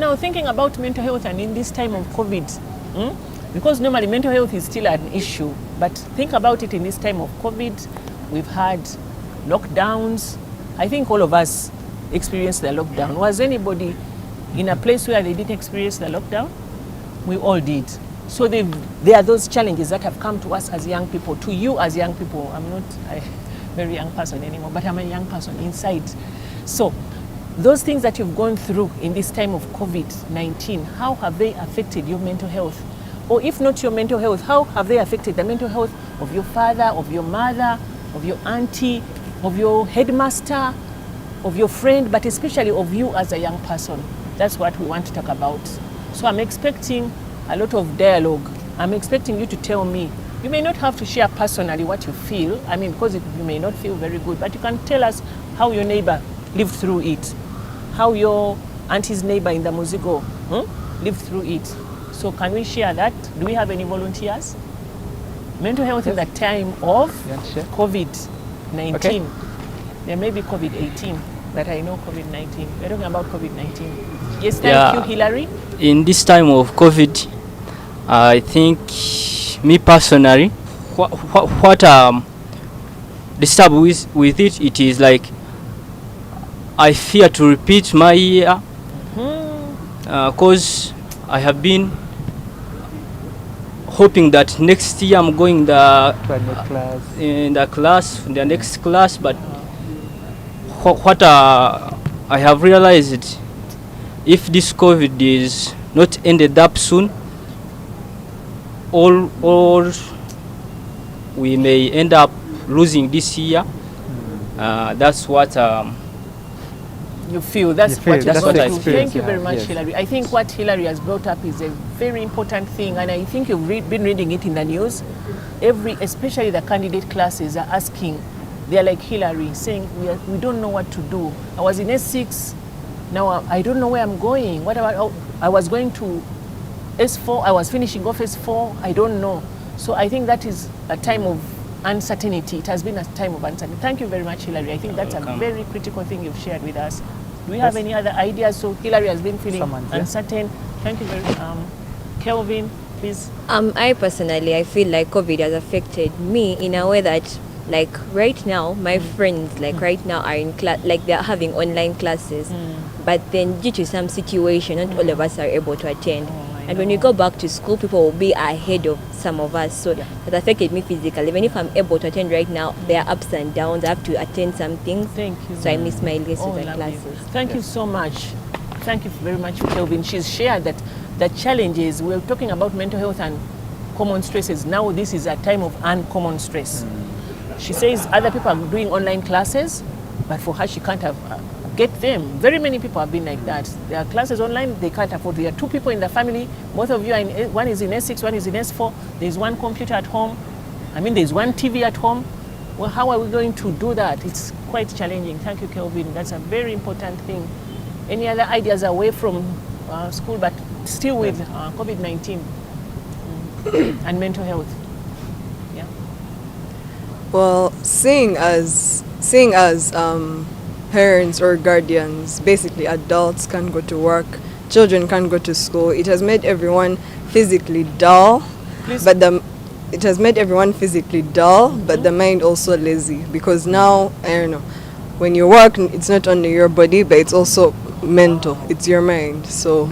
Janelle, thinking about mental health and in this time of COVID, because normally mental health is still an issue, but think about it in this time of COVID. We've had lockdowns. I think all of us experienced the lockdown. Was anybody in a place where they didn't experience the lockdown? We all did. So there are those challenges that have come to us as young people, to you as young people. I'm not a very young person anymore, but I'm a young person inside. So those things that you've gone through in this time of COVID-19, how have they affected your mental health? Or if not your mental health, how have they affected the mental health of your father, of your mother, of your auntie, of your headmaster, of your friend, but especially of you as a young person? That's what we want to talk about. So I'm expecting a lot of dialogue. I'm expecting you to tell me. You may not have to share personally what you feel. I mean, because you may not feel very good, but you can tell us how your neighbor lived through it, how your auntie's neighbor in the Muzigo lived through it. So can we share that? Do we have any volunteers? Mental health in the time of COVID-19. Okay. There may be COVID-18, but I know COVID-19. We're talking about COVID-19. Yes, thank you, Hillary. In this time of COVID, I think me personally, what disturb with it is like I fear to repeat my year because I have been hoping that next year I'm going in the next class, but what I have realized, if this COVID is not ended up soon, all we may end up losing this year. That's what you feel. That's what I experience. Thank you very much, yes. Hillary. I think what Hillary has brought up is a very important thing, and I think you've been reading it in the news. Especially the candidate classes are asking, they're like Hillary, saying we don't know what to do. I was in S6, now I don't know where I'm going. What about, I was going to S4, I was finishing off S4, I don't know. So I think that is a time of uncertainty. It has been a time of uncertainty. Thank you very much, Hillary. I think that's a very critical thing you've shared with us. Do we have any other ideas? So Hillary has been feeling uncertain. Thank you very much. Kelvin, please. I personally, I feel like COVID has affected me in a way that, like right now, my friends, like right now, are in class, like they're having online classes. But then due to some situation, not all of us are able to attend. And when we go back to school, people will be ahead of some of us. So that affected me physically. Even if I'm able to attend right now, there are ups and downs. I have to attend some things. Thank you. So I miss my lessons and classes. Thank you so much. Thank you very much, Kelvin. She's shared that the challenges, we're talking about mental health and common stresses. Now this is a time of uncommon stress. She says other people are doing online classes, but for her, she can't get them. Very many people have been like that. There are classes online, they can't afford. There are two people in the family, both of you are in, one is in S6, one is in S4. There's one computer at home. I mean, there's one TV at home. Well, how are we going to do that? It's quite challenging. Thank you, Kelvin. That's a very important thing. Any other ideas away from school, but still with COVID-19 and mental health? Yeah. Well, seeing as parents or guardians, basically adults, can't go to work, children can't go to school, it has made everyone physically dull. But it has made everyone physically dull, but the mind also lazy, because now, I don't know, when you work, it's not only your body, but it's also mental, it's your mind. So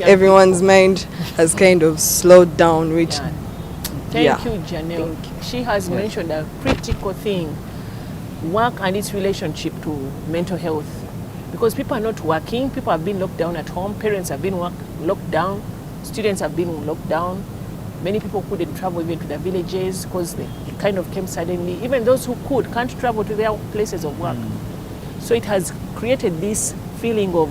everyone's mind has kind of slowed down, which Thank you, Janelle. She has mentioned a critical thing, work and its relationship to mental health. Because people are not working, people have been locked down at home, parents have been locked down, students have been locked down. Many people couldn't travel even to their villages because it kind of came suddenly. Even those who could can't travel to their places of work. So it has created this feeling of,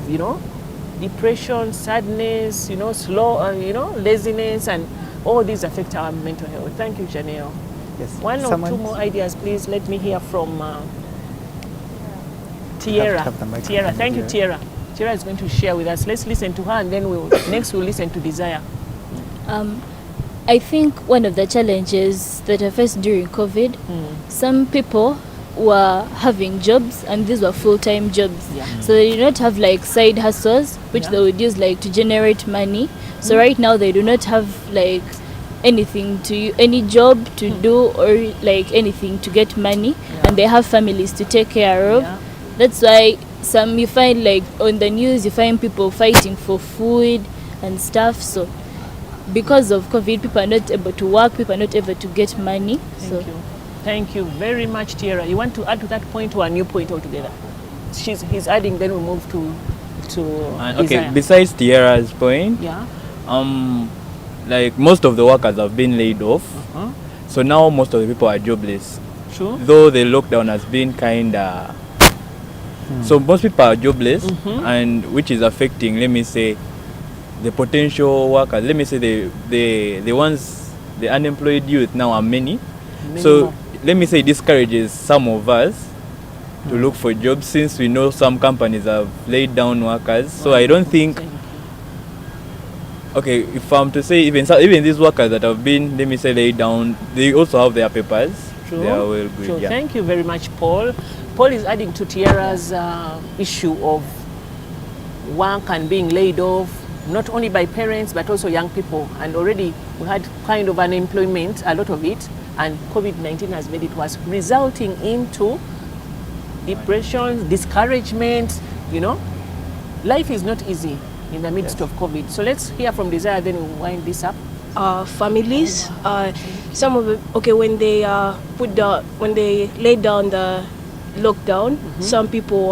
depression, sadness, laziness, and all these affect our mental health. Thank you, Janelle. Yes. One or two more ideas, please. Let me hear from Tierra. Tierra, thank you, Tierra. Tierra is going to share with us. Let's listen to her, and then next we'll listen to Desire. I think one of the challenges that I faced during COVID, some people were having jobs, and these were full-time jobs. Yeah. So they did not have like side hustles which Yeah. they would use like to generate money. So right now they do not have like anything to any job to do or like anything to get money, and they have families to take care of. Yeah. That's why some you find like on the news you find people fighting for food and stuff. So because of COVID, people are not able to work, people are not able to get money. Thank you. Thank you very much, Tierra. You want to add to that point or a new point altogether? He's adding, then we move to okay, Desire. besides Tierra's point, Yeah. like most of the workers have been laid off, Uh-huh. so now most of the people are jobless. True. Though the lockdown has been kinda, so most people are jobless, and which is affecting, let me say, the potential workers. Let me say the ones, the unemployed youth now are many. So more. let me say discourages some of us to look for jobs, since we know some companies have laid down workers. So I don't think, Thank you. okay, if I'm to say even these workers that have been, let me say, laid down, they also have their papers. True. They are well good. True. Yeah. Thank you very much, Paul. Paul is adding to Tierra's issue of work and being laid off, not only by parents but also young people. And already we had kind of unemployment, a lot of it, and COVID-19 has made it worse, resulting into depression, discouragement. You know, life is not easy in the midst of COVID. So let's hear from Desire, then we'll wind this up. Families, some of it, okay, when they when they laid down the lockdown, some people,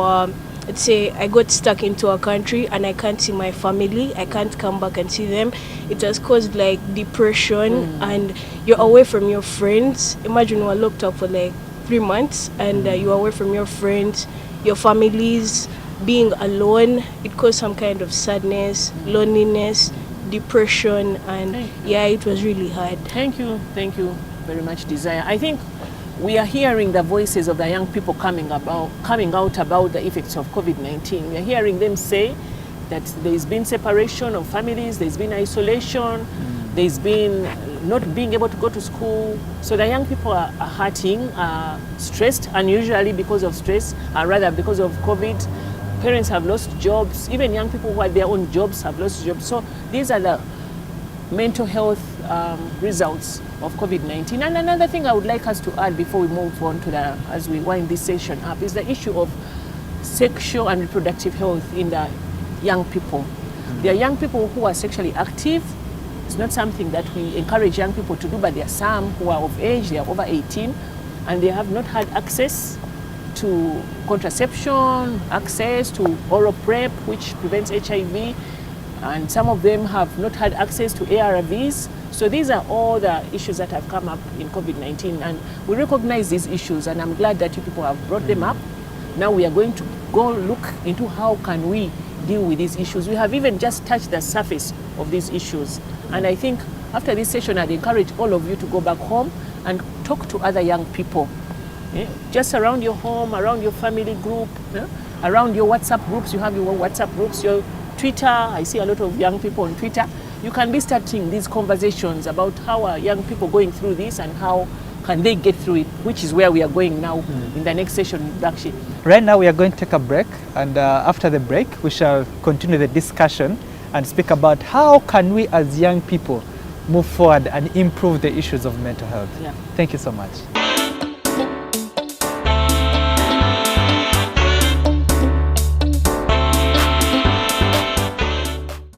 let's say I got stuck into a country and I can't see my family, I can't come back and see them. It has caused like depression, and you're away from your friends. Imagine you are locked up for like 3 months and you're away from your friends, your families, being alone. It caused some kind of sadness, loneliness, depression, and yeah, it was really hard. Thank you very much, Desire. I think we are hearing the voices of the young people coming out about the effects of COVID-19. We are hearing them say that there's been separation of families, there's been isolation, there's been not being able to go to school. So the young people are hurting, stressed, unusually because of stress, rather because of COVID. Parents have lost jobs. Even young people who had their own jobs have lost jobs. So these are the mental health results of COVID-19. And another thing I would like us to add before we move on to as we wind this session up, is the issue of sexual and reproductive health in the young people. There are young people who are sexually active. It's not something that we encourage young people to do, but there are some who are of age, they are over 18, and they have not had access to contraception, access to oral PrEP, which prevents HIV, and some of them have not had access to ARVs. So these are all the issues that have come up in COVID-19, and we recognize these issues, and I'm glad that you people have brought them up. Now we are going to go look into how can we deal with these issues. We have even just touched the surface of these issues, and I think after this session I'd encourage all of you to go back home and talk to other young people. Just around your home, around your family group, around your WhatsApp groups. You have your WhatsApp groups, your Twitter. I see a lot of young people on Twitter. You can be starting these conversations about how are young people going through this and how can they get through it, which is where we are going now in the next session with Black Sheep. Right now we are going to take a break, and after the break we shall continue the discussion and speak about how can we as young people move forward and improve the issues of mental health. Yeah. Thank you so much.